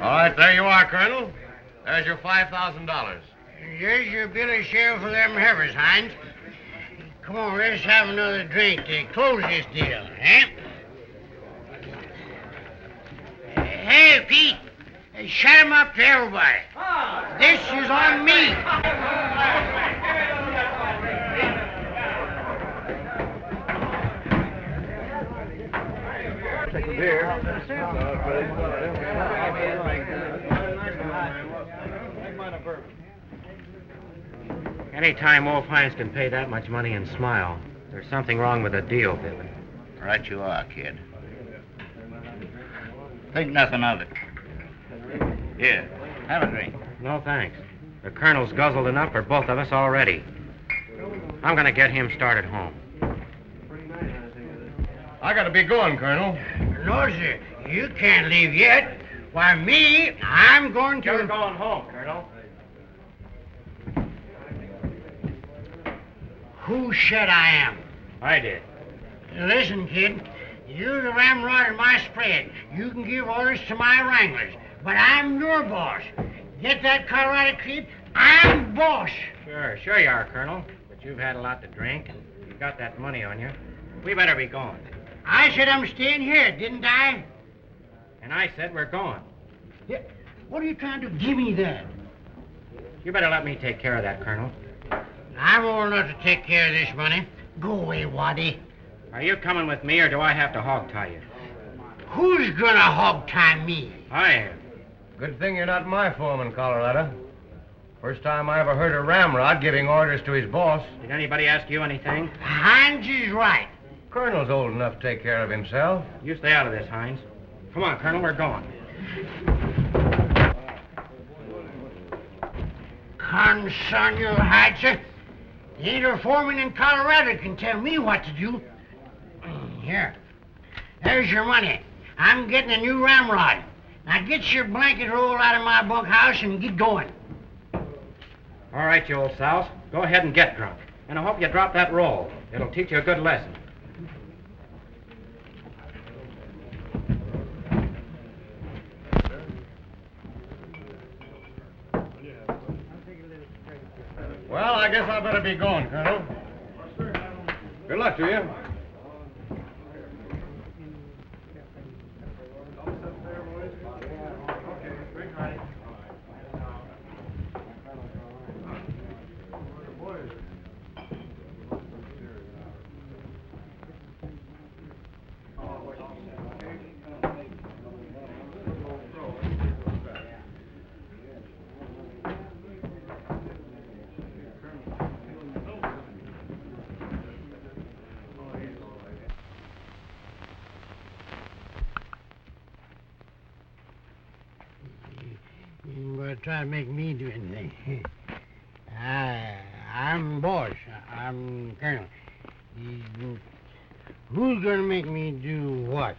All right, there you are, Colonel. There's your $5,000. Here's your bill of share for them heifers, Hines. Come on, let's have another drink to close this deal, eh? Hey, Pete, shut him up to everybody. This is on me. Anytime old Hines can pay that much money and smile, there's something wrong with the deal, Bibben. Right you are, kid. Think nothing of it. Here, have a drink. No, thanks. The Colonel's guzzled enough for both of us already. I'm going to get him started home. I gotta be going, Colonel. No, sir, you can't leave yet. Why, me, I'm going to... You're going home, Colonel. Who said I am? I did. Listen, kid, you're the ramrod in my spread. You can give orders to my wranglers, but I'm your boss. Get that Colorado creep? I'm boss. Sure you are, Colonel. But you've had a lot to drink, and you've got that money on you. We better be going. I said I'm staying here, didn't I? And I said we're going. Yeah. What are you trying to give me that? You better let me take care of that, Colonel. I'm old enough to take care of this money. Go away, Waddy. Are you coming with me, or do I have to hog-tie you? Who's gonna hog-tie me? I am. Good thing you're not my foreman, Colorado. First time I ever heard a ramrod giving orders to his boss. Did anybody ask you anything? Hines is right. Colonel's old enough to take care of himself. You stay out of this, Hines. Come on, Colonel, we're going. Concern your hide, sir. Ain't a foreman in Colorado can tell me what to do. Here. There's your money. I'm getting a new ramrod. Now get your blanket roll out of my bunkhouse and get going. All right, you old souse. Go ahead and get drunk. And I hope you drop that roll. It'll teach you a good lesson. Well, I guess I better be going, Colonel. Good luck to you. Try to make me do anything. I'm boss. I'm colonel. Who's gonna make me do what?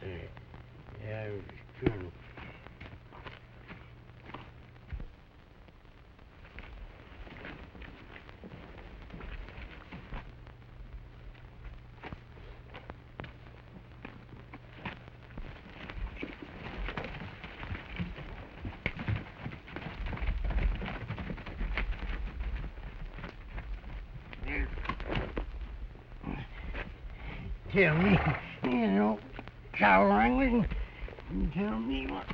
Colonel. Tell me, you know, cow wranglers, tell me what.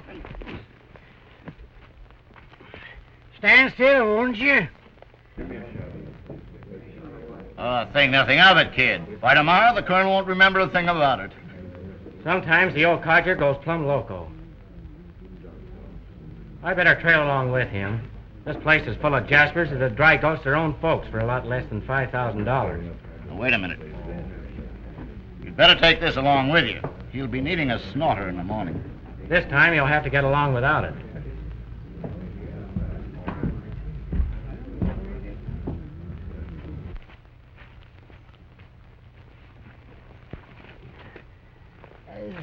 Stand still, won't you? Oh, think nothing of it, kid. By tomorrow, the colonel won't remember a thing about it. Sometimes the old codger goes plumb loco. I better trail along with him. This place is full of jaspers that'd dry ghost their own folks for a lot less than $5,000. Now, wait a minute. You'd better take this along with you. He'll be needing a snorter in the morning. This time you'll have to get along without it.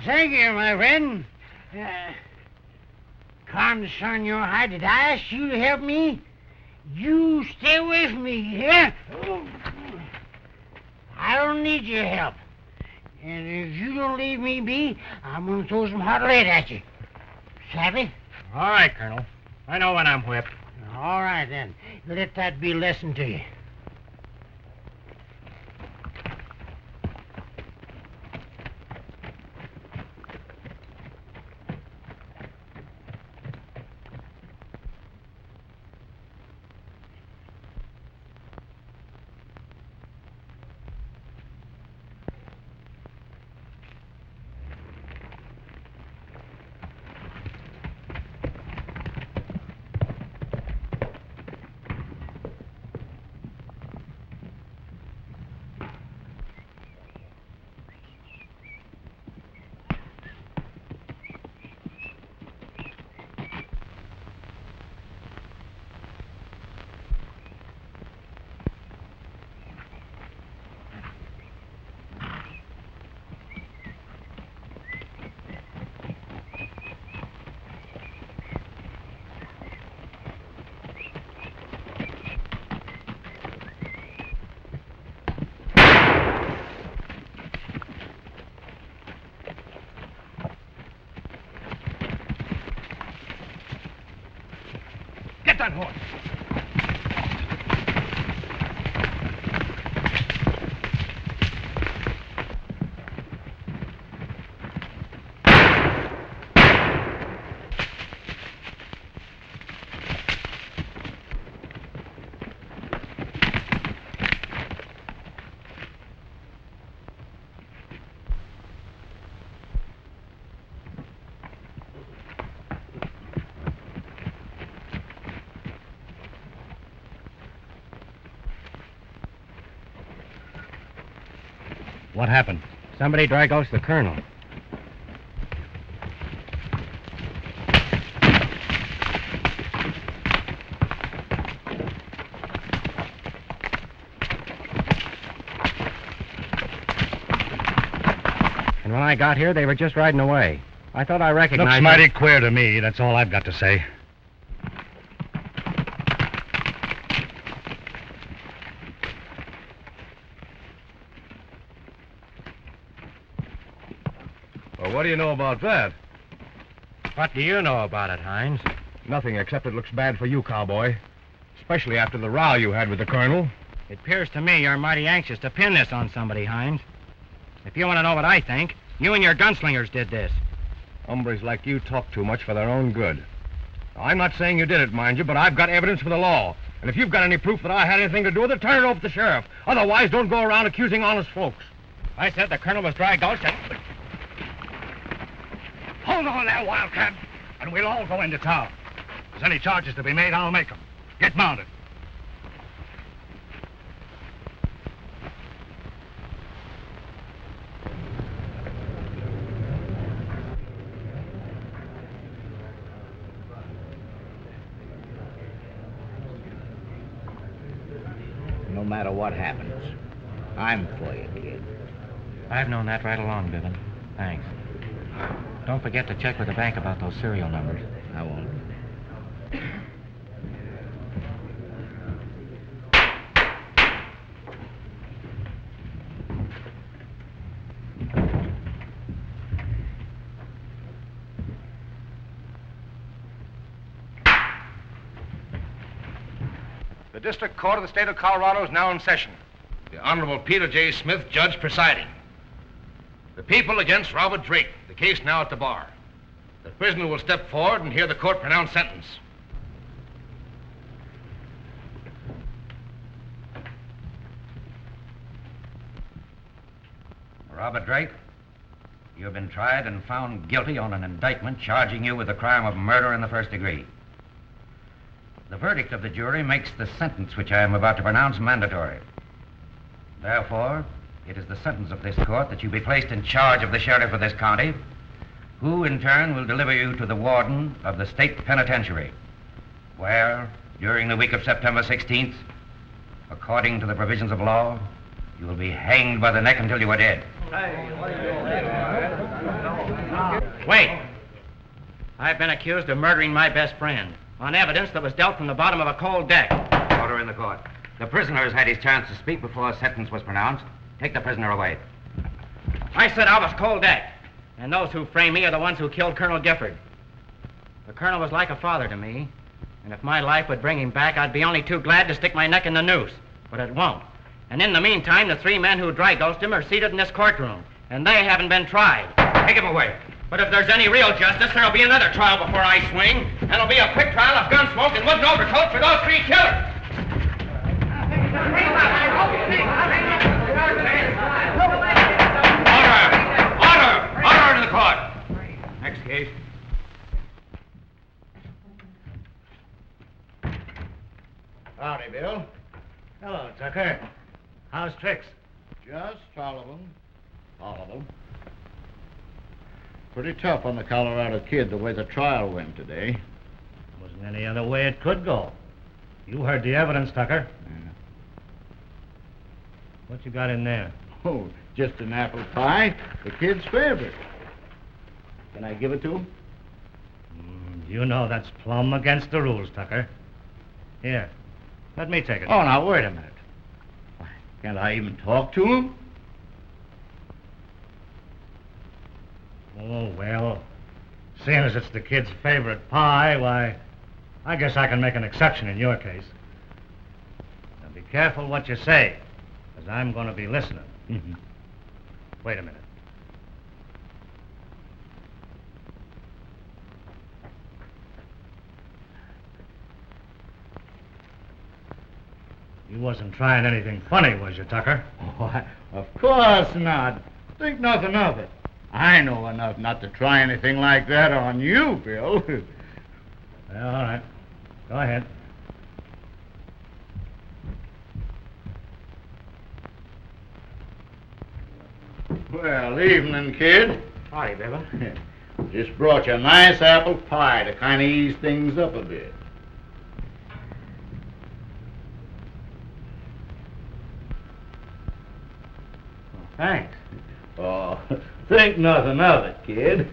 Thank you, my friend. Concern your hide, did I ask you to help me? You stay away from me, yeah? need your help. And if you don't leave me be, I'm going to throw some hot lead at you. Savvy? All right, Colonel. I know when I'm whipped. All right, then. Let that be a lesson to you. Get that horse. What happened? Somebody dragosed the colonel. And when I got here, they were just riding away. I thought I recognized Looks mighty queer to me. That's all I've got to say. Well, what do you know about that? What do you know about it, Hines? Nothing, except it looks bad for you, Cowboy. Especially after the row you had with the colonel. It appears to me you're mighty anxious to pin this on somebody, Hines. If you want to know what I think, you and your gunslingers did this. Hombres like you talk too much for their own good. Now, I'm not saying you did it, mind you, but I've got evidence for the law. And if you've got any proof that I had anything to do with it, turn it over to the sheriff. Otherwise, don't go around accusing honest folks. I said the colonel was dragosed and... Hold on there, Wildcat, and we'll all go into town. If there's any charges to be made, I'll make them. Get mounted. No matter what happens, I'm for you, kid. I've known that right along, Bibben. Thanks. Don't forget to check with the bank about those serial numbers. I won't. The District Court of the State of Colorado is now in session. The Honorable Peter J. Smith, Judge presiding. The people against Robert Drake. The case now at the bar. The prisoner will step forward and hear the court pronounce sentence. Robert Drake, you have been tried and found guilty on an indictment charging you with the crime of murder in the first degree. The verdict of the jury makes the sentence which I am about to pronounce mandatory. Therefore, it is the sentence of this court that you be placed in charge of the sheriff of this county, who in turn will deliver you to the warden of the state penitentiary, where, during the week of September 16th, according to the provisions of law, you will be hanged by the neck until you are dead. Wait. I've been accused of murdering my best friend on evidence that was dealt from the bottom of a cold deck. Order in the court. The prisoner has had his chance to speak before a sentence was pronounced. Take the prisoner away. I said I was cold dead. And those who frame me are the ones who killed Colonel Gifford. The colonel was like a father to me. And if my life would bring him back, I'd be only too glad to stick my neck in the noose. But it won't. And in the meantime, the 3 men who dry-dosed him are seated in this courtroom. And they haven't been tried. Take him away. But if there's any real justice, there'll be another trial before I swing. And it'll be a quick trial of gun smoke and wooden overcoats for those 3 killers. Order in the court. Next case. Howdy, Bill. Hello, Tucker. How's tricks? Just all of them. All of them. Pretty tough on the Colorado kid the way the trial went today. Wasn't any other way it could go. You heard the evidence, Tucker. Yeah. What you got in there? Oh, just an apple pie, the kid's favorite. Can I give it to him? You know that's plumb against the rules, Tucker. Here, let me take it. Oh, now, wait a minute. Why, can't I even talk to him? Oh, well, seeing as it's the kid's favorite pie, why, I guess I can make an exception in your case. Now, be careful what you say, because I'm going to be listening. Wait a minute. You wasn't trying anything funny, was you, Tucker? Why, of course not. Think nothing of it. I know enough not to try anything like that on you, Bill. Well, all right. Go ahead. Well, evening, kid. Howdy, Bibben. Just brought you a nice apple pie to kind of ease things up a bit. Thanks. Oh, think nothing of it, kid.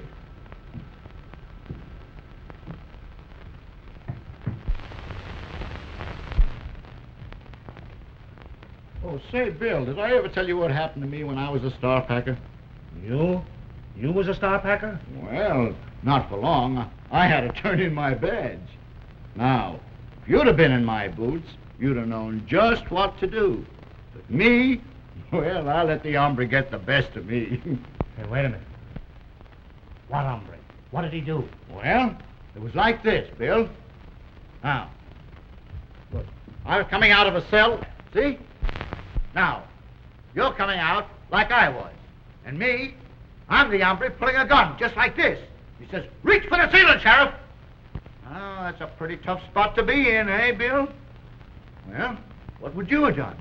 Oh, say, Bill, did I ever tell you what happened to me when I was a star packer? You? You was a star packer? Well, not for long. I had to turn in my badge. Now, if you'd have been in my boots, you'd have known just what to do. But me, well, I let the hombre get the best of me. Hey, wait a minute. What hombre? What did he do? Well, it was like this, Bill. Now, look, I was coming out of a cell, see? Now, you're coming out like I was. And me, I'm the hombre pulling a gun, just like this. He says, reach for the ceiling, Sheriff. Oh, that's a pretty tough spot to be in, eh, Bill? Well, what would you have done?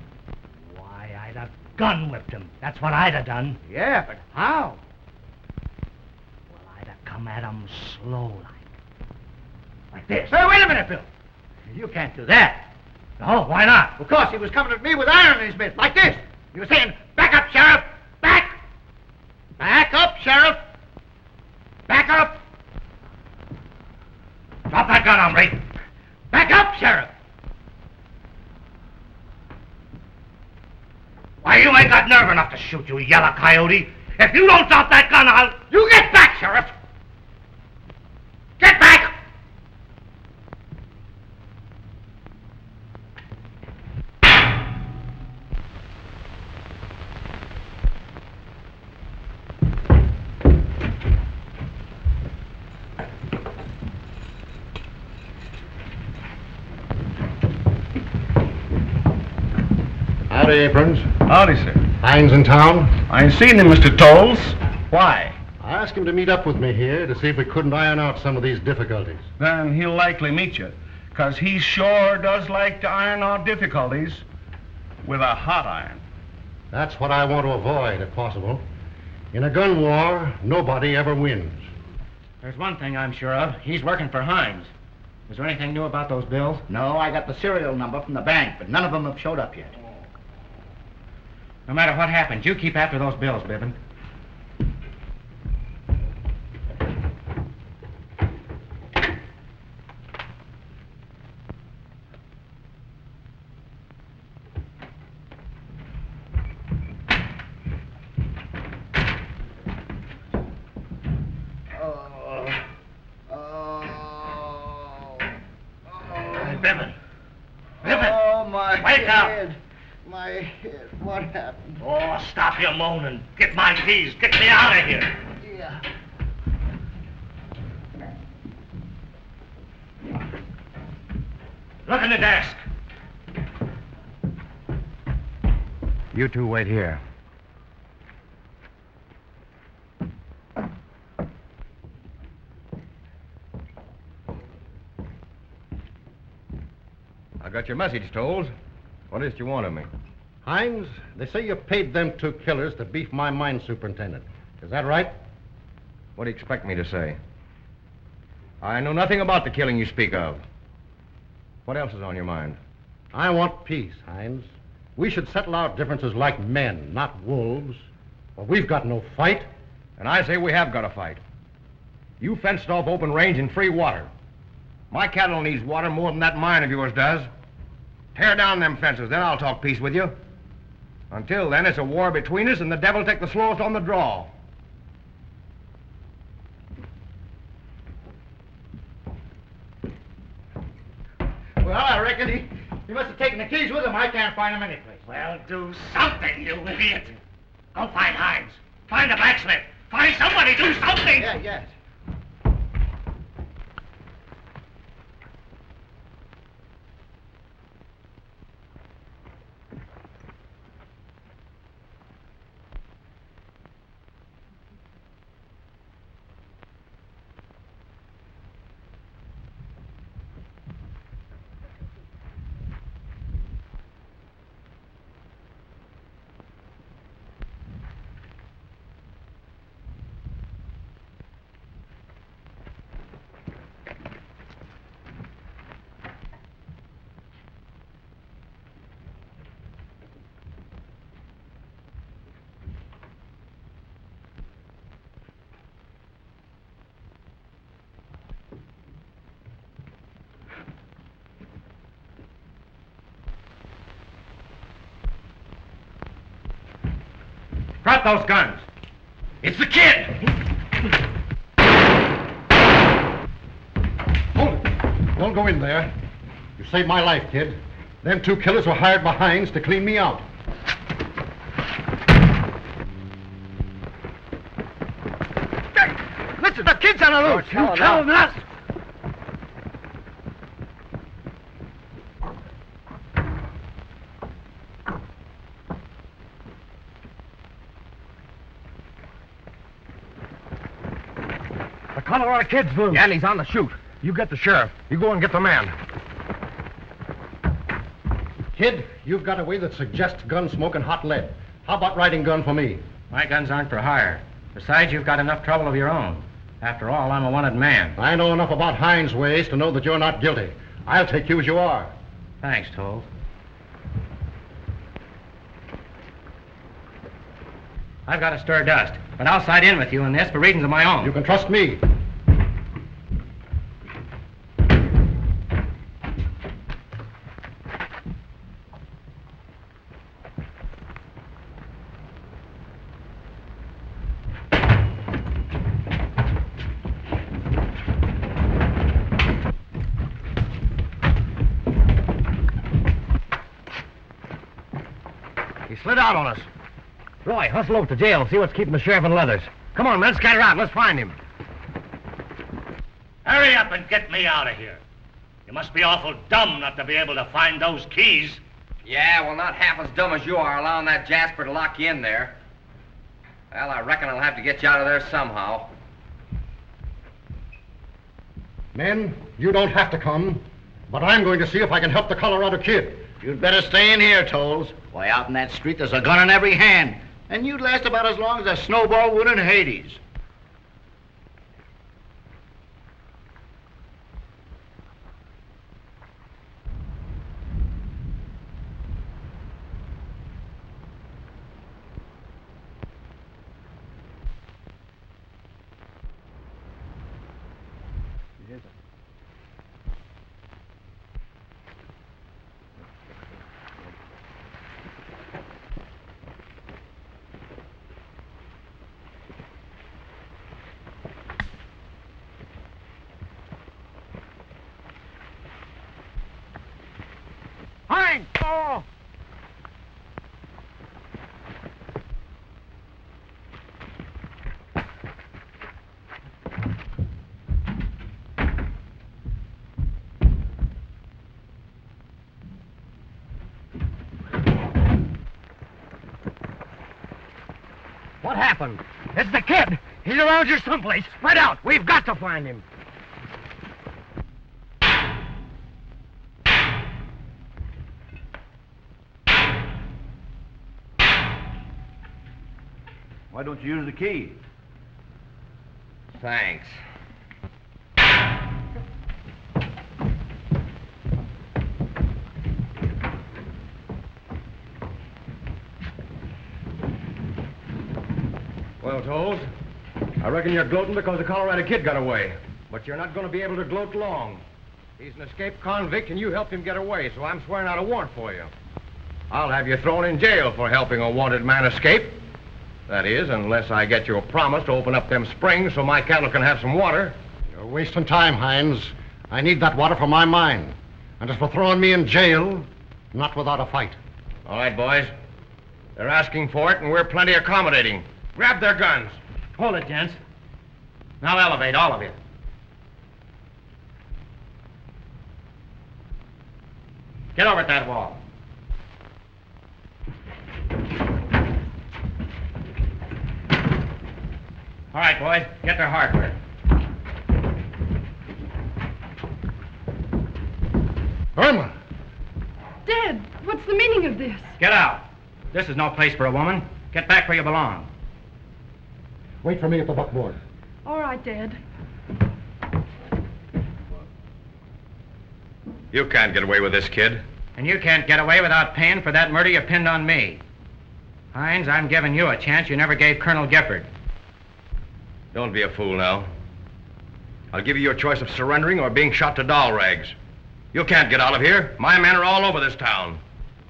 Why, I'd have gun whipped him. That's what I'd have done. Yeah, but how? Well, I'd have come at him slow like This. Hey, wait a minute, Bill. You can't do that. No, why not? Of course, he was coming at me with iron in his mouth, like this. He was saying, back up, Sheriff! Back! Back up, Sheriff! Back up! Drop that gun, hombre. Back up, Sheriff! Why, you ain't got nerve enough to shoot, you yellow coyote. If you don't drop that gun, I'll... You get back, Sheriff! Get back! Howdy, Aprons. Howdy, sir. Hines in town? I ain't seen him, Mr. Tolles. Why? I asked him to meet up with me here to see if we couldn't iron out some of these difficulties. Then he'll likely meet you, 'cause he sure does like to iron out difficulties with a hot iron. That's what I want to avoid, if possible. In a gun war, nobody ever wins. There's one thing I'm sure of. He's working for Hines. Is there anything new about those bills? No, I got the serial number from the bank, but none of them have showed up yet. No matter what happens, you keep after those bills, Bibben. Wake up! My head. What happened? Oh, stop your moaning. Get my keys. Get me out of here. Yeah. Look in the desk. You two wait here. I got your message, Tolles. What is it you want of me? Hines, they say you paid them two killers to beef my mine superintendent. Is that right? What do you expect me to say? I know nothing about the killing you speak of. What else is on your mind? I want peace, Hines. We should settle our differences like men, not wolves. Well, we've got no fight. And I say we have got a fight. You fenced off open range and free water. My cattle needs water more than that mine of yours does. Tear down them fences, then I'll talk peace with you. Until then, it's a war between us, and the devil take the slowest on the draw. Well, I reckon he must have taken the keys with him. I can't find them anyplace. Well, do something, you idiot. Go find Hines. Find the blacksmith. Find somebody. Do something. Yes. Drop those guns. It's the kid! Hold it. Don't go in there. You saved my life, kid. Them two killers were hired by Hines to clean me out. Listen, the kid's on the loose. You telling us? Colorado kid's loose. Yeah, and he's on the chute. You get the sheriff. You go and get the man. Kid, you've got a way that suggests gun smoke and hot lead. How about riding gun for me? My guns aren't for hire. Besides, you've got enough trouble of your own. After all, I'm a wanted man. I know enough about Hines' ways to know that you're not guilty. I'll take you as you are. Thanks, Tolles. I've got to stir dust, but I'll side in with you in this for reasons of my own. You can trust me. He slid out on us. Roy, hustle over to jail and see what's keeping the sheriff in leathers. Come on, men, scatter out. Let's find him. Hurry up and get me out of here. You must be awful dumb not to be able to find those keys. Yeah, well, not half as dumb as you are allowing that Jasper to lock you in there. Well, I reckon I'll have to get you out of there somehow. Men, you don't have to come, but I'm going to see if I can help the Colorado kid. You'd better stay in here, Tolles. Why, out in that street, there's a gun in every hand. And you'd last about as long as a snowball would in Hades. What happened? It's the kid. He's around here someplace. Spread out. We've got to find him. Why don't you use the key? Thanks. Well, Toles, I reckon you're gloating because the Colorado kid got away. But you're not going to be able to gloat long. He's an escaped convict, and you helped him get away, so I'm swearing out a warrant for you. I'll have you thrown in jail for helping a wanted man escape. That is, unless I get you a promise to open up them springs so my cattle can have some water. You're wasting time, Hines. I need that water for my mine. And as for throwing me in jail, not without a fight. All right, boys. They're asking for it, and we're plenty accommodating. Grab their guns. Hold it, gents. Now elevate, all of you. Get over at that wall. All right, boys, get their hardware. Irma! Dad, what's the meaning of this? Get out. This is no place for a woman. Get back where you belong. Wait for me at the buckboard. All right, Dad. You can't get away with this, kid. And you can't get away without paying for that murder you pinned on me. Hines, I'm giving you a chance you never gave Colonel Gifford. Don't be a fool now. I'll give you your choice of surrendering or being shot to doll rags. You can't get out of here. My men are all over this town.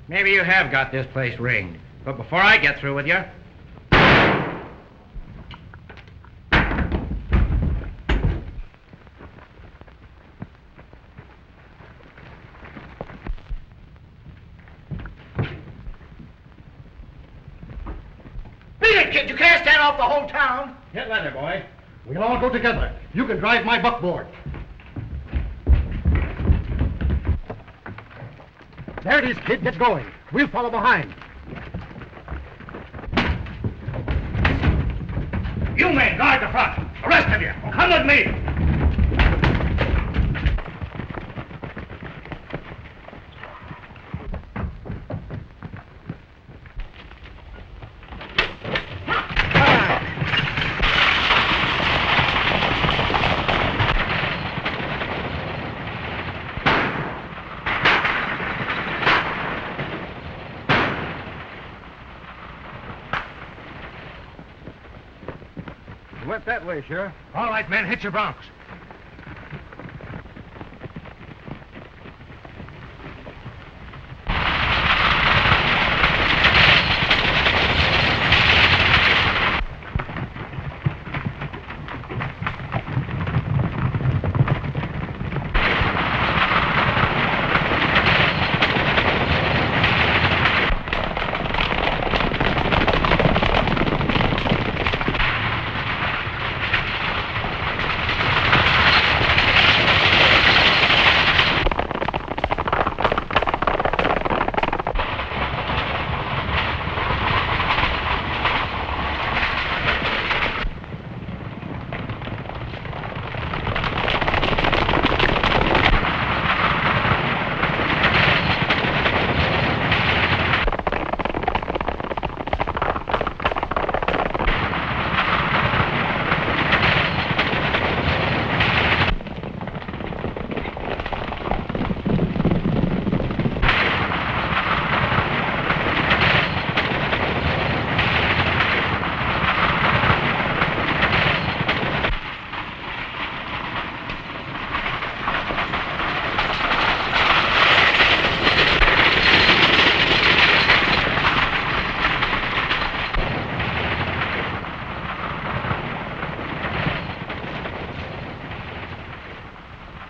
Maybe you have got this place rigged. But before I get through with you... Beat it, kid. You can't stand off the whole town. Get leather, boy. We'll all go together. You can drive my buckboard. There it is, kid. Get going. We'll follow behind. You men, guard the front. The rest of you, come with me. Went that way, Sheriff. All right, men, hit your broncs.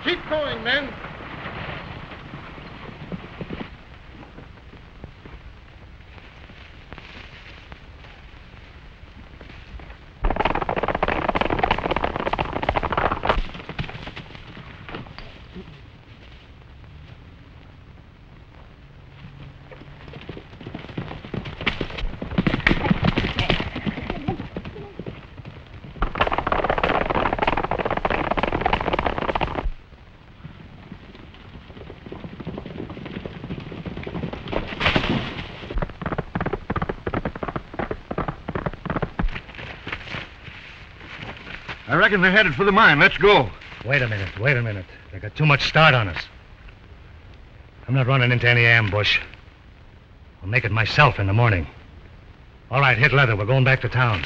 Keep going, men. I reckon they're headed for the mine. Let's go. Wait a minute. They got too much start on us. I'm not running into any ambush. I'll make it myself in the morning. All right, hit leather. We're going back to town.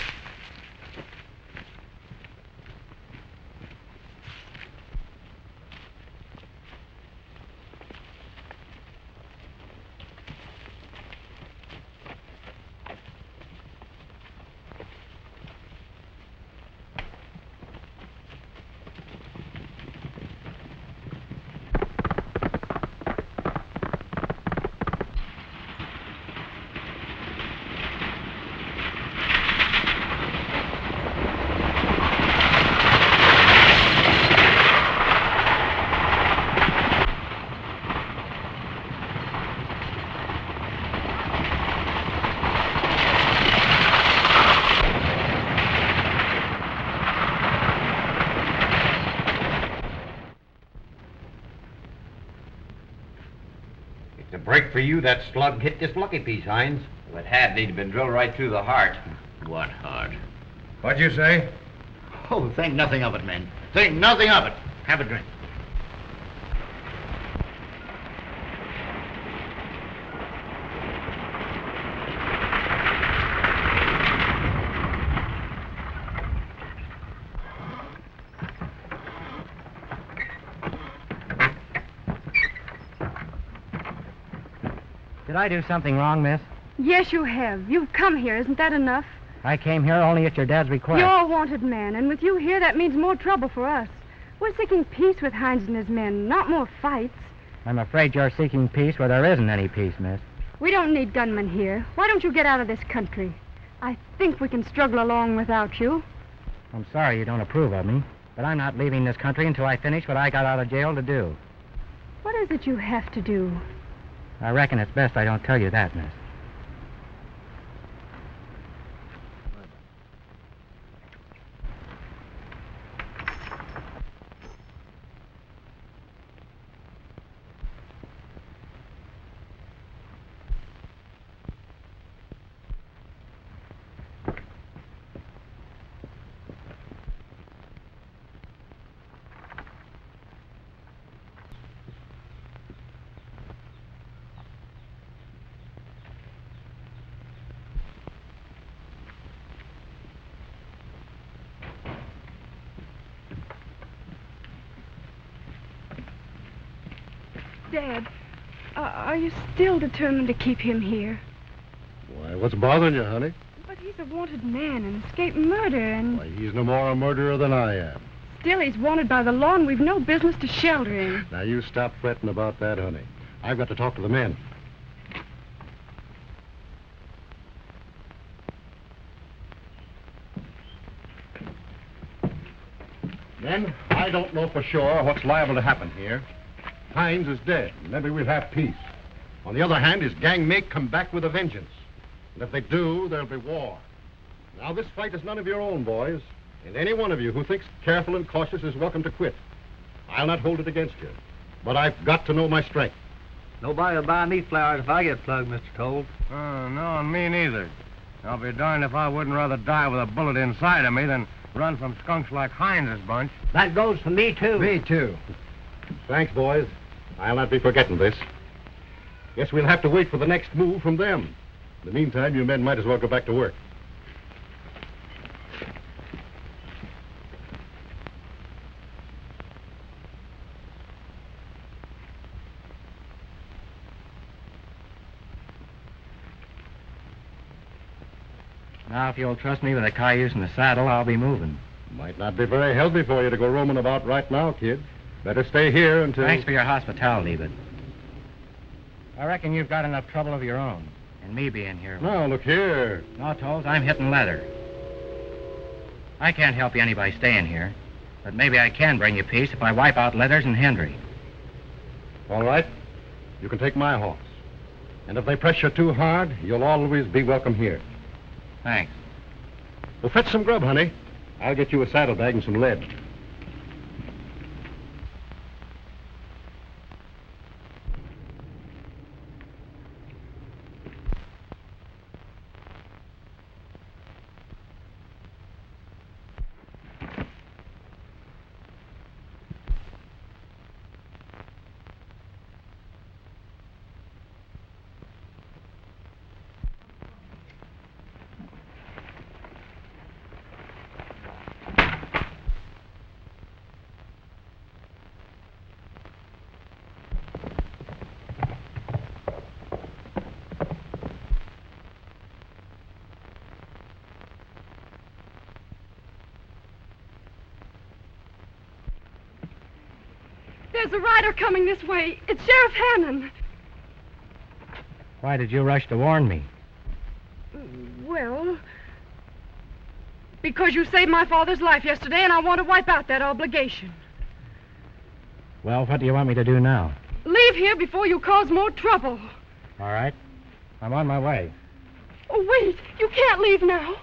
To break for you, that slug hit this lucky piece, Hines. If it had, he'd been drilled right through the heart. What heart? What'd you say? Oh, think nothing of it, men. Think nothing of it. Have a drink. Did I do something wrong, miss? Yes, you have. You've come here. Isn't that enough? I came here only at your dad's request. You're a wanted man, and with you here, that means more trouble for us. We're seeking peace with Hines and his men, not more fights. I'm afraid you're seeking peace where there isn't any peace, miss. We don't need gunmen here. Why don't you get out of this country? I think we can struggle along without you. I'm sorry you don't approve of me, but I'm not leaving this country until I finish what I got out of jail to do. What is it you have to do? I reckon it's best I don't tell you that, miss. Dad, are you still determined to keep him here? Why, what's bothering you, honey? But he's a wanted man and escaped murder, and Why, he's no more a murderer than I am. still he's wanted by the law, and we've no business to shelter him. Now, you stop fretting about that, honey. I've got to talk to the men. Men, I don't know for sure what's liable to happen here. Hines is dead. Maybe we'll have peace. On the other hand, his gang may come back with a vengeance. And if they do, there'll be war. Now, this fight is none of your own, boys. And any one of you who thinks careful and cautious is welcome to quit. I'll not hold it against you. But I've got to know my strength. Nobody will buy me flowers if I get plugged, Mr. Cole. No, and me neither. I'll be darned if I wouldn't rather die with a bullet inside of me than run from skunks like Hines' bunch. That goes for me, too. Me, too. Thanks, boys. I'll not be forgetting this. Guess we'll have to wait for the next move from them. In the meantime, you men might as well go back to work. Now, if you'll trust me with the cayuse and the saddle, I'll be moving. Might not be very healthy for you to go roaming about right now, kid. Better stay here until... Thanks for your hospitality, but I reckon you've got enough trouble of your own, and me being here. Now, look here. No, Tolls, I'm hitting leather. I can't help you any by staying here, but maybe I can bring you peace if I wipe out Leathers and Hendry. All right. You can take my horse. And if they press you too hard, you'll always be welcome here. Thanks. Well, fetch some grub, honey. I'll get you a saddlebag and some lead. There's a rider coming this way. It's Sheriff Hannon. Why did you rush to warn me? Well, because you saved my father's life yesterday, and I want to wipe out that obligation. Well, what do you want me to do now? Leave here before you cause more trouble. All right. I'm on my way. Oh, wait. You can't leave now.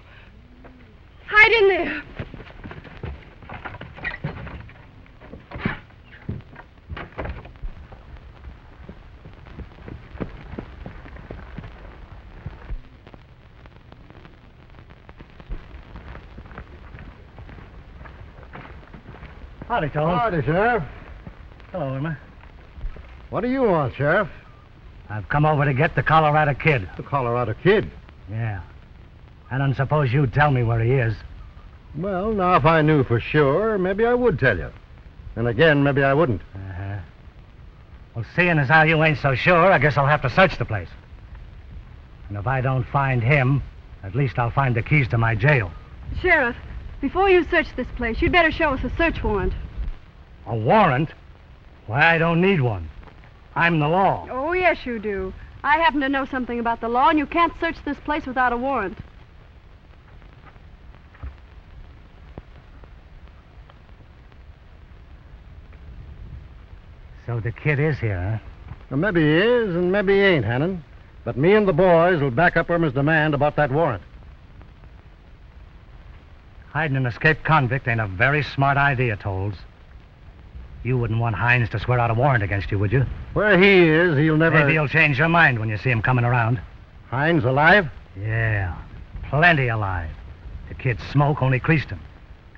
Hide in there. Howdy, Toll. Howdy, Sheriff. Hello, Irma. What do you want, Sheriff? I've come over to get the Colorado Kid. The Colorado Kid? Yeah. I don't suppose you'd tell me where he is. Well, now, if I knew for sure, maybe I would tell you. And again, maybe I wouldn't. Uh-huh. Well, seeing as how you ain't so sure, I guess I'll have to search the place. And if I don't find him, at least I'll find the keys to my jail. Sheriff, before you search this place, you'd better show us a search warrant. A warrant? Why, I don't need one. I'm the law. Oh, yes, you do. I happen to know something about the law, and you can't search this place without a warrant. So the kid is here, huh? Well, maybe he is, and maybe he ain't, Hannon. But me and the boys will back up Irma's demand about that warrant. Hiding an escaped convict ain't a very smart idea, Tolles. You wouldn't want Hines to swear out a warrant against you, would you? Where he is, he'll never... Maybe you'll change your mind when you see him coming around. Hines alive? Yeah, plenty alive. The kid's smoke only creased him.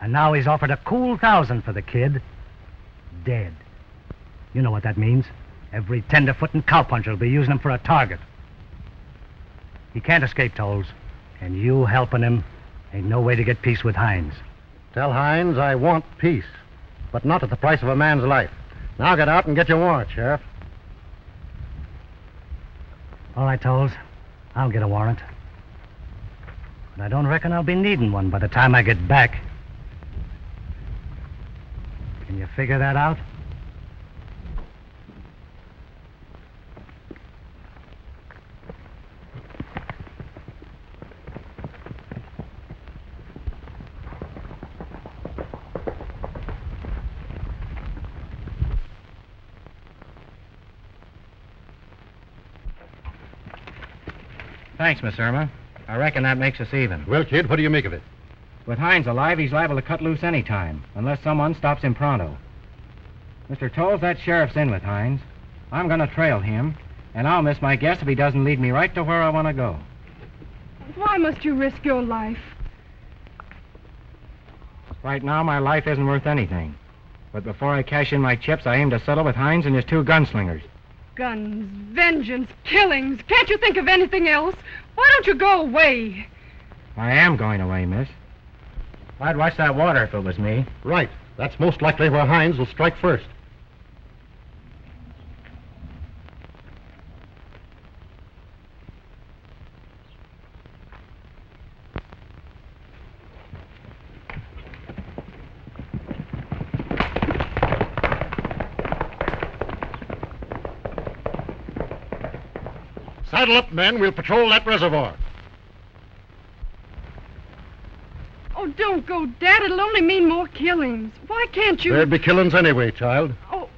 And now he's offered a cool $1,000 for the kid. Dead. You know what that means. Every tenderfoot and cowpuncher will be using him for a target. He can't escape, Tolles. And you helping him ain't no way to get peace with Hines. Tell Hines I want peace, but not at the price of a man's life. Now get out and get your warrant, Sheriff. All right, Tolles. I'll get a warrant. But I don't reckon I'll be needing one by the time I get back. Can you figure that out? Thanks, Miss Irma. I reckon that makes us even. Well, kid, what do you make of it? With Hines alive, he's liable to cut loose any time, unless someone stops him pronto. Mr. Tolles, that sheriff's in with Hines. I'm going to trail him, and I'll miss my guess if he doesn't lead me right to where I want to go. Why must you risk your life? Right now, my life isn't worth anything. But before I cash in my chips, I aim to settle with Hines and his 2 gunslingers. Guns, vengeance, killings. Can't you think of anything else? Why don't you go away? I am going away, miss. I'd watch that water if it was me. Right. That's most likely where Hines will strike first. Saddle up, men. We'll patrol that reservoir. Oh, don't go, Dad. It'll only mean more killings. Why can't you... There'd be killings anyway, child. Oh,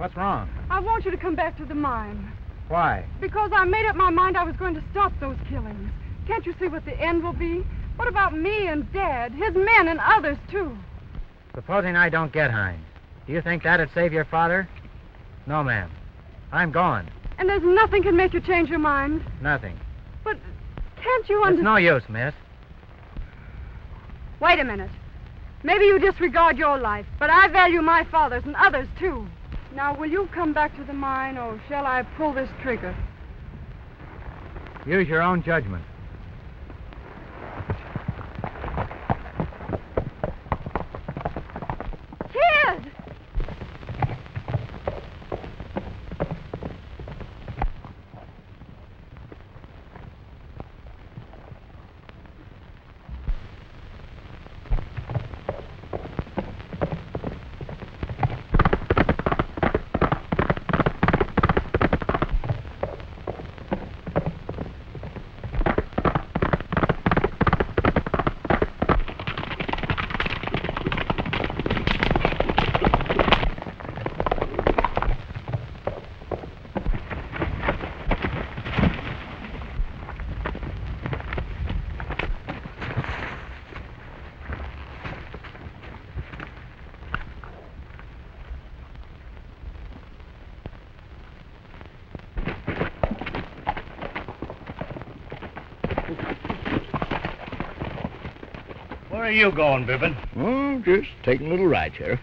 What's wrong? I want you to come back to the mine. Why? Because I made up my mind I was going to stop those killings. Can't you see what the end will be? What about me and Dad, his men and others, too? Supposing I don't get Hines, do you think that'd save your father? No, ma'am. I'm gone. And there's nothing can make you change your mind? Nothing. But can't you It's understand? no use, miss. Wait a minute. Maybe you disregard your life, but I value my father's and others, too. Now, will you come back to the mine, or shall I pull this trigger? Use your own judgment. Kid! Where are you going, Bibben? Oh, just taking a little ride, Sheriff.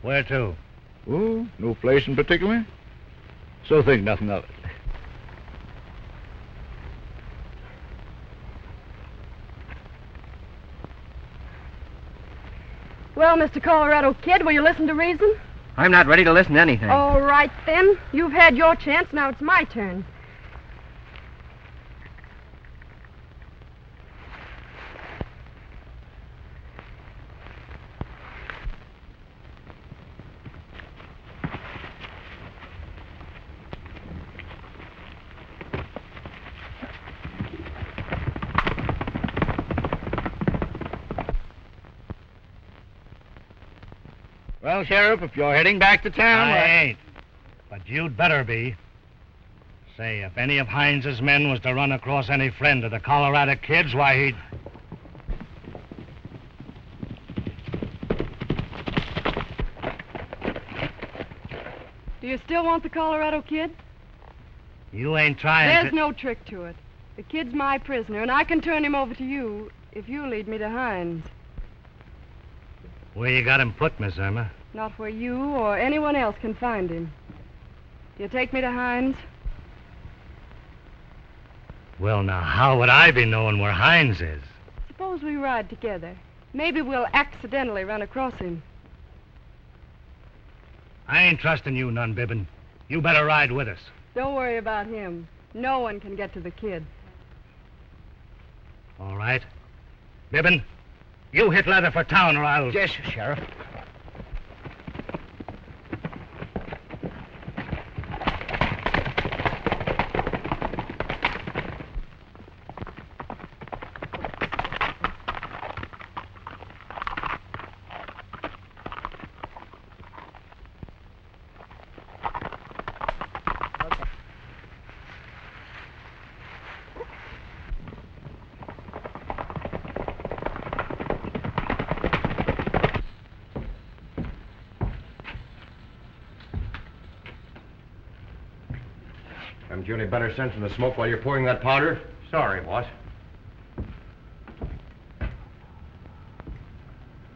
Where to? Oh, no place in particular. So think nothing of it. Well, Mr. Colorado Kid, will you listen to reason? I'm not ready to listen to anything. All right, then. You've had your chance. Now it's my turn. Well, Sheriff, if you're heading back to town... I ain't. But you'd better be. Say, if any of Hines's men was to run across any friend of the Colorado Kid's, why, he'd... Do you still want the Colorado Kid? You ain't trying There's to... no trick to it. The kid's my prisoner, and I can turn him over to you if you lead me to Hines. Where you got him put, Miss Irma? Not where you or anyone else can find him. Do you take me to Hines? Well, now, how would I be knowing where Hines is? Suppose we ride together. Maybe we'll accidentally run across him. I ain't trusting you none, Bibben. You better ride with us. Don't worry about him. No one can get to the kid. All right. Bibben, you hit leather for town or I'll... Yes, Sheriff. Haven't you any better sense than to smoke while you're pouring that powder? Sorry, boss.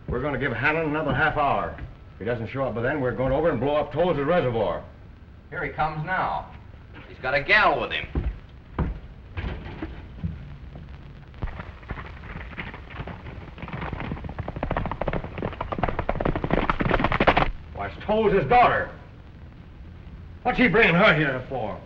We're going to give Hannon another half hour. If he doesn't show up by then, we're going over and blow up Toll's reservoir. Here he comes now. He's got a gal with him. Why, it's Toll's his daughter. What's he bringing her here for?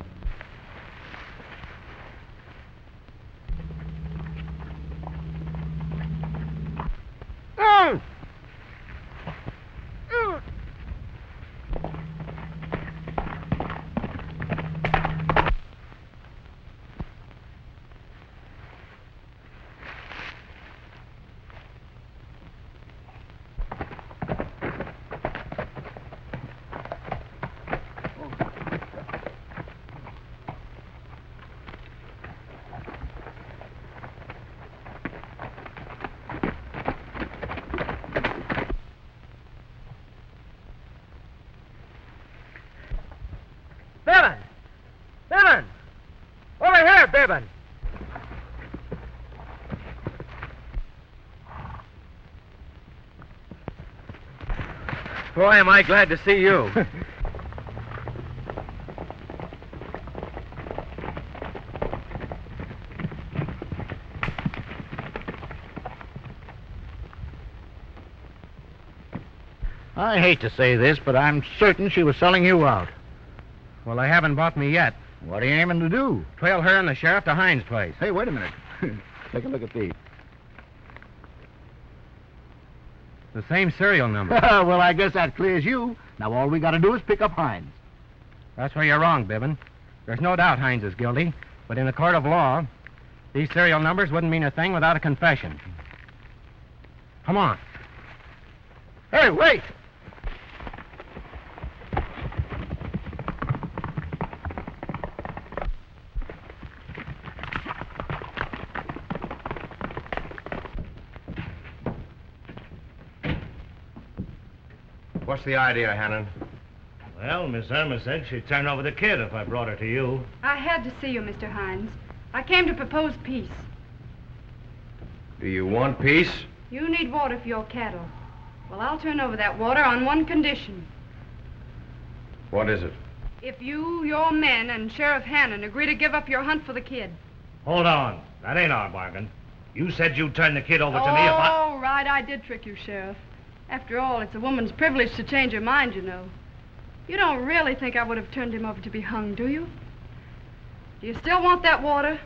Bibben. Boy, am I glad to see you. I hate to say this, but I'm certain she was selling you out. Well, they haven't bought me yet. What are you aiming to do? Trail her and the sheriff to Hines' place. Hey, wait a minute. Take a look at these. The same serial number. Well, I guess that clears you. Now all we got to do is pick up Hines. That's where you're wrong, Bibben. There's no doubt Hines is guilty, but in a court of law, these serial numbers wouldn't mean a thing without a confession. Come on. Hey, wait! What's the idea, Hannon? Well, Miss Irma said she'd turn over the kid if I brought her to you. I had to see you, Mr. Hines. I came to propose peace. Do you want peace? You need water for your cattle. Well, I'll turn over that water on one condition. What is it? If you, your men, and Sheriff Hannon agree to give up your hunt for the kid. Hold on. That ain't our bargain. You said you'd turn the kid over to me if I... Oh, right, I did trick you, Sheriff. After all, it's a woman's privilege to change her mind, you know. You don't really think I would have turned him over to be hung, do you? Do you still want that water?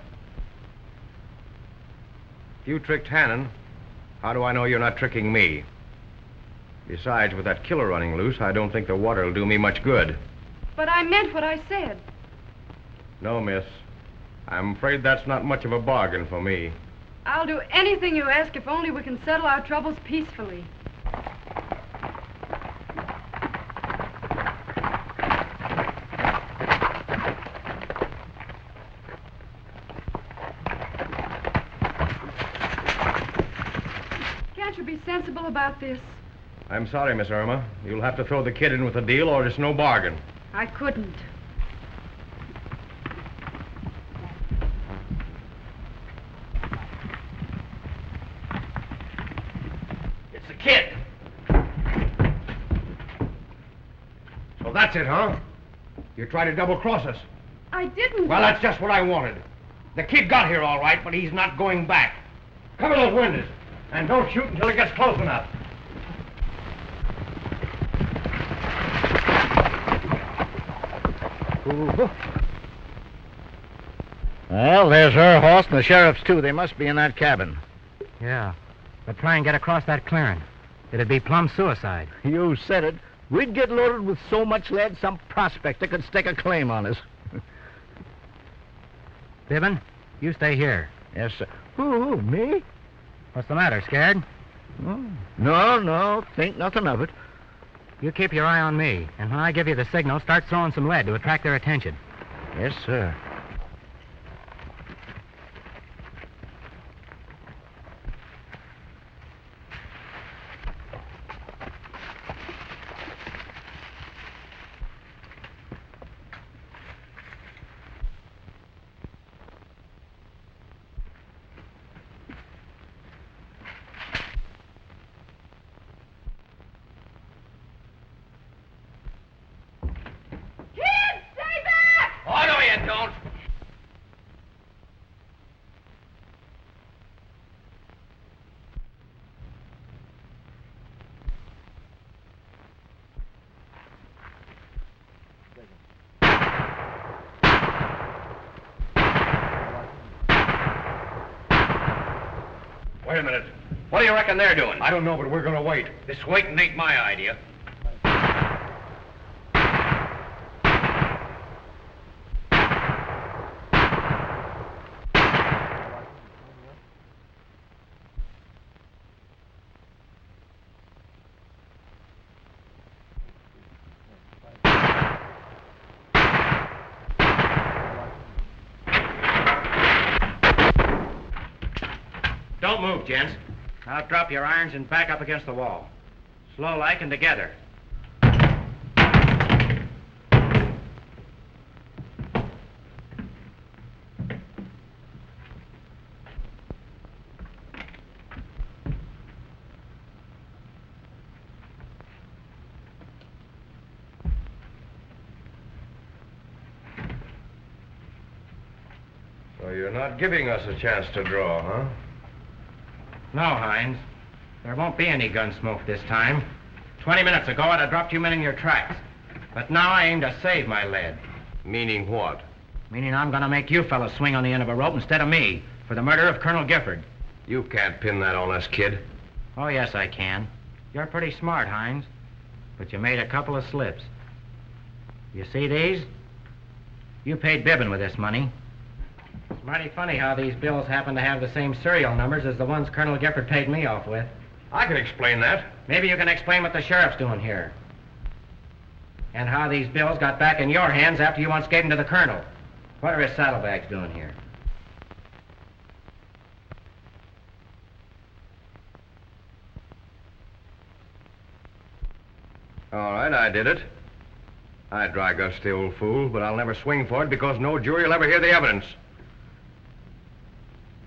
If you tricked Hannon, how do I know you're not tricking me? Besides, with that killer running loose, I don't think the water will do me much good. But I meant what I said. No, miss. I'm afraid that's not much of a bargain for me. I'll do anything you ask if only we can settle our troubles peacefully. Can't you be sensible about this? I'm sorry, Miss Irma. You'll have to throw the kid in with the deal or it's no bargain. I couldn't. It's the kid. So that's it, huh? You tried to double-cross us. I didn't. Well, that's just what I wanted. The kid got here all right, but he's not going back. Cover those windows, and don't shoot until it gets close enough. Well, there's her horse and the sheriff's, too. They must be in that cabin. Yeah, but try and get across that clearing. It'd be plumb suicide. You said it. We'd get loaded with so much lead, some prospector could stake a claim on us. Bibben, you stay here. Yes, sir. Who, me? What's the matter, scared? Oh. No, think nothing of it. You keep your eye on me, and when I give you the signal, start throwing some lead to attract their attention. Yes, sir. Wait a minute. What do you reckon they're doing? I don't know, but we're going to wait. This waiting ain't my idea. Don't move, gents. Now drop your irons and back up against the wall. Slow-like and together. So you're not giving us a chance to draw, huh? No, Hines. There won't be any gun smoke this time. 20 minutes ago, I'd have dropped you men in your tracks. But now I aim to save my lead. Meaning what? Meaning I'm going to make you fellas swing on the end of a rope instead of me for the murder of Colonel Gifford. You can't pin that on us, kid. Oh, yes, I can. You're pretty smart, Hines. But you made a couple of slips. You see these? You paid Bibben with this money. It's mighty funny how these bills happen to have the same serial numbers as the ones Colonel Gifford paid me off with. I can explain that. Maybe you can explain what the sheriff's doing here. And how these bills got back in your hands after you once gave them to the colonel. What are his saddlebags doing here? All right, I did it. I dry gushed the old fool, but I'll never swing for it because no jury will ever hear the evidence.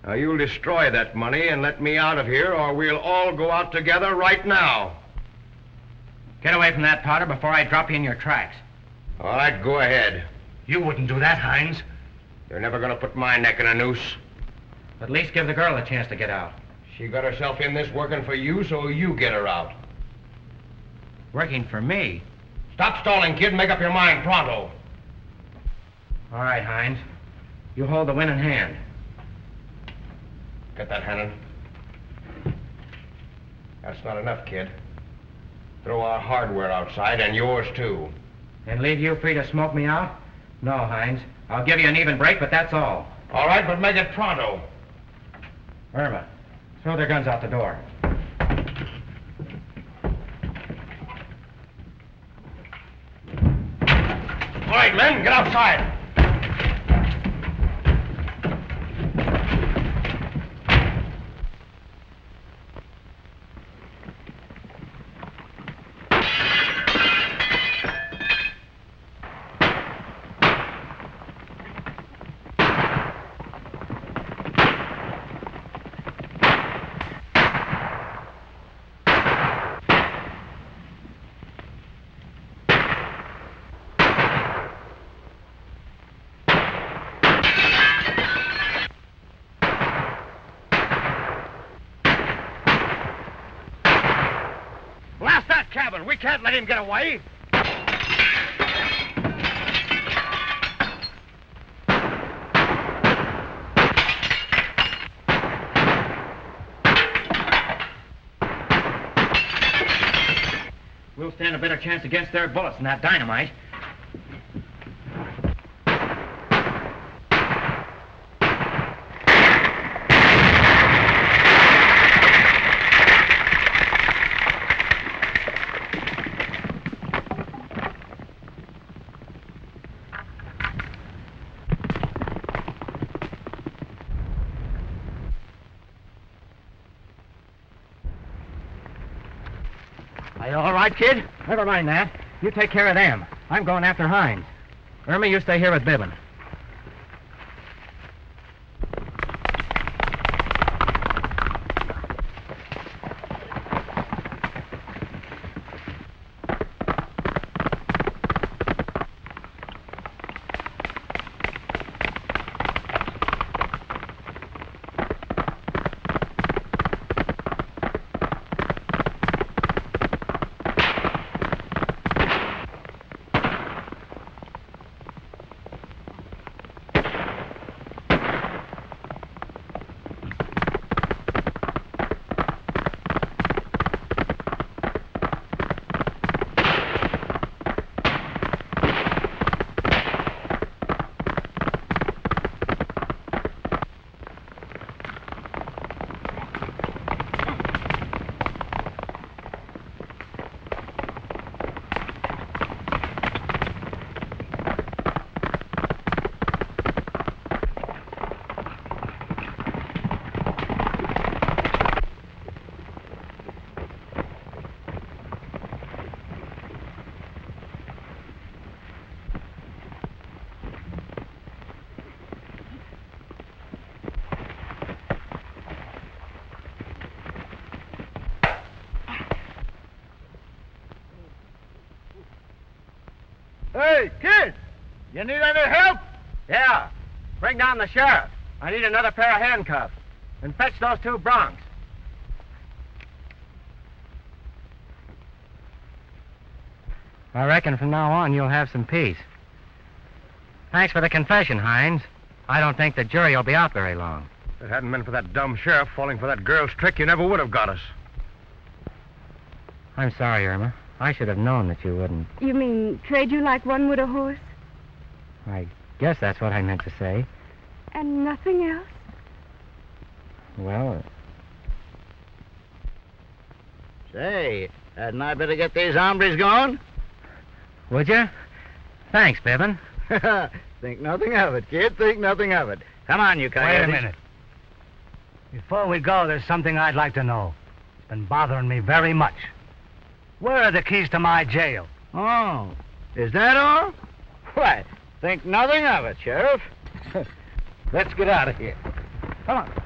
Now, you'll destroy that money and let me out of here, or we'll all go out together right now. Get away from that powder before I drop you in your tracks. All right, go ahead. You wouldn't do that, Hines. You're never going to put my neck in a noose. At least give the girl a chance to get out. She got herself in this working for you, so you get her out. Working for me? Stop stalling, kid, and make up your mind pronto. All right, Hines. You hold the winning hand. Get that, Hannon. That's not enough, kid. Throw our hardware outside, and yours, too. And leave you free to smoke me out? No, Hines. I'll give you an even break, but that's all. All right, but make it pronto. Irma, throw their guns out the door. All right, men, get outside. Cabin. We can't let him get away. We'll stand a better chance against their bullets than that dynamite. All right, kid? Never mind that. You take care of them. I'm going after Hines. Irma, you stay here with Bibben. Hey, kid! You need any help? Yeah. Bring down the sheriff. I need another pair of handcuffs. And fetch those 2 broncs. I reckon from now on you'll have some peace. Thanks for the confession, Hines. I don't think the jury will be out very long. If it hadn't been for that dumb sheriff falling for that girl's trick, you never would have got us. I'm sorry, Irma. I should have known that you wouldn't. You mean trade you like one would a horse? I guess that's what I meant to say. And nothing else? Well, Say, hadn't I better get these hombres going? would you? Thanks, Bibben. Think nothing of it, kid. Think nothing of it. Come on, you coyotes. Wait a minute. Before we go, there's something I'd like to know. It's been bothering me very much. Where are the keys to my jail? Oh, is that all? Why, think nothing of it, Sheriff. Let's get out of here. Come on.